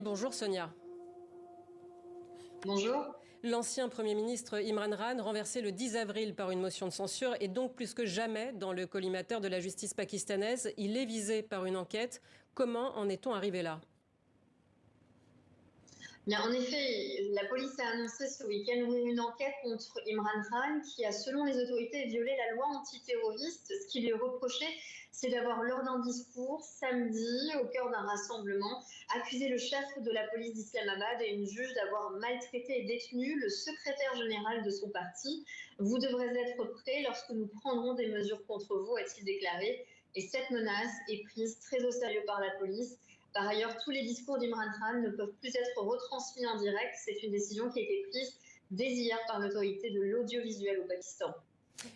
Bonjour Sonia. Bonjour. L'ancien Premier ministre Imran Khan, renversé le 10 avril par une motion de censure, est donc plus que jamais dans le collimateur de la justice pakistanaise. Il est visé par une enquête. Comment en est-on arrivé là? Bien, en effet, la police a annoncé ce week-end ouvrir une enquête contre Imran Khan qui a, selon les autorités, violé la loi antiterroriste. Ce qui lui est reproché, c'est d'avoir, lors d'un discours samedi, au cœur d'un rassemblement, accusé le chef de la police d'Islamabad et une juge d'avoir maltraité et détenu le secrétaire général de son parti. Vous devrez être prêts lorsque nous prendrons des mesures contre vous, a-t-il déclaré. Et cette menace est prise très au sérieux par la police. Par ailleurs, tous les discours d'Imran Khan ne peuvent plus être retransmis en direct. C'est une décision qui a été prise dès hier par l'autorité de l'audiovisuel au Pakistan.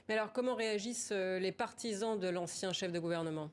Mais alors, comment réagissent les partisans de l'ancien chef de gouvernement?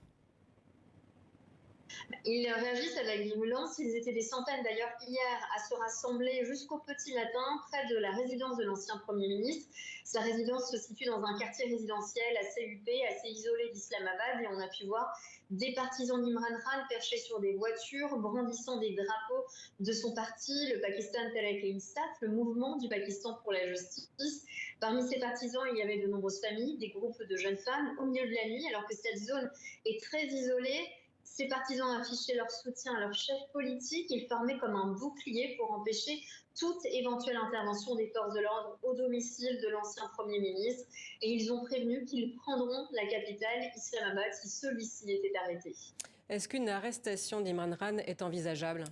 Ils réagissent avec violence. Ils étaient des centaines d'ailleurs hier à se rassembler jusqu'au petit matin près de la résidence de l'ancien Premier ministre. Sa résidence se situe dans un quartier résidentiel assez huppé, assez isolé d'Islamabad, et on a pu voir des partisans d'Imran Khan perchés sur des voitures, brandissant des drapeaux de son parti, le Pakistan Tehreek Insaf, le mouvement du Pakistan pour la justice. Parmi ces partisans, il y avait de nombreuses familles, des groupes de jeunes femmes au milieu de la nuit, alors que cette zone est très isolée. Ces partisans affichaient leur soutien à leur chef politique. Ils formaient comme un bouclier pour empêcher toute éventuelle intervention des forces de l'ordre au domicile de l'ancien Premier ministre. Et ils ont prévenu qu'ils prendront la capitale, Islamabad, si celui-ci était arrêté. Est-ce qu'une arrestation d'Imran Khan est envisageable?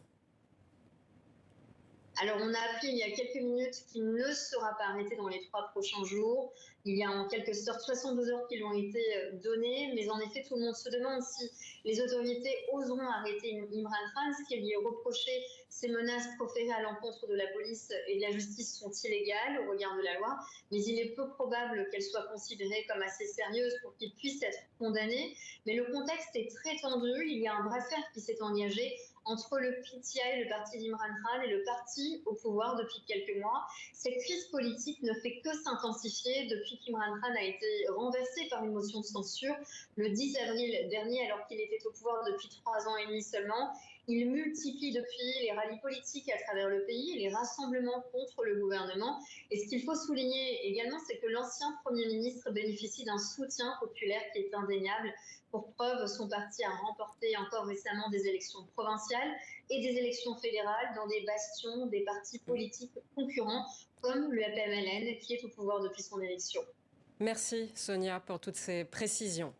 Alors, on a appris il y a quelques minutes qu'il ne sera pas arrêté dans les 3 prochains jours. Il y a en quelque sorte 72 heures qui lui ont été données, mais en effet, tout le monde se demande si les autorités oseront arrêter Imran Khan. Ce qui lui est reproché, ces menaces proférées à l'encontre de la police et de la justice sont illégales au regard de la loi, mais il est peu probable qu'elles soient considérées comme assez sérieuses pour qu'il puisse être condamné. Mais le contexte est très tendu. Il y a un bras de fer qui s'est engagé entre le PTI, le parti d'Imran Khan, et le parti au pouvoir depuis quelques mois. Cette crise politique ne fait que s'intensifier depuis qu'Imran Khan a été renversé par une motion de censure le 10 avril dernier, alors qu'il était au pouvoir depuis 3 ans et demi seulement. Il multiplie depuis les rallyes politiques à travers le pays, les rassemblements contre le gouvernement. Et ce qu'il faut souligner également, c'est que l'ancien Premier ministre bénéficie d'un soutien populaire qui est indéniable. Pour preuve, son parti a remporté encore récemment des élections provinciales et des élections fédérales dans des bastions des partis politiques concurrents comme le PMLN qui est au pouvoir depuis son élection. Merci Sonia pour toutes ces précisions.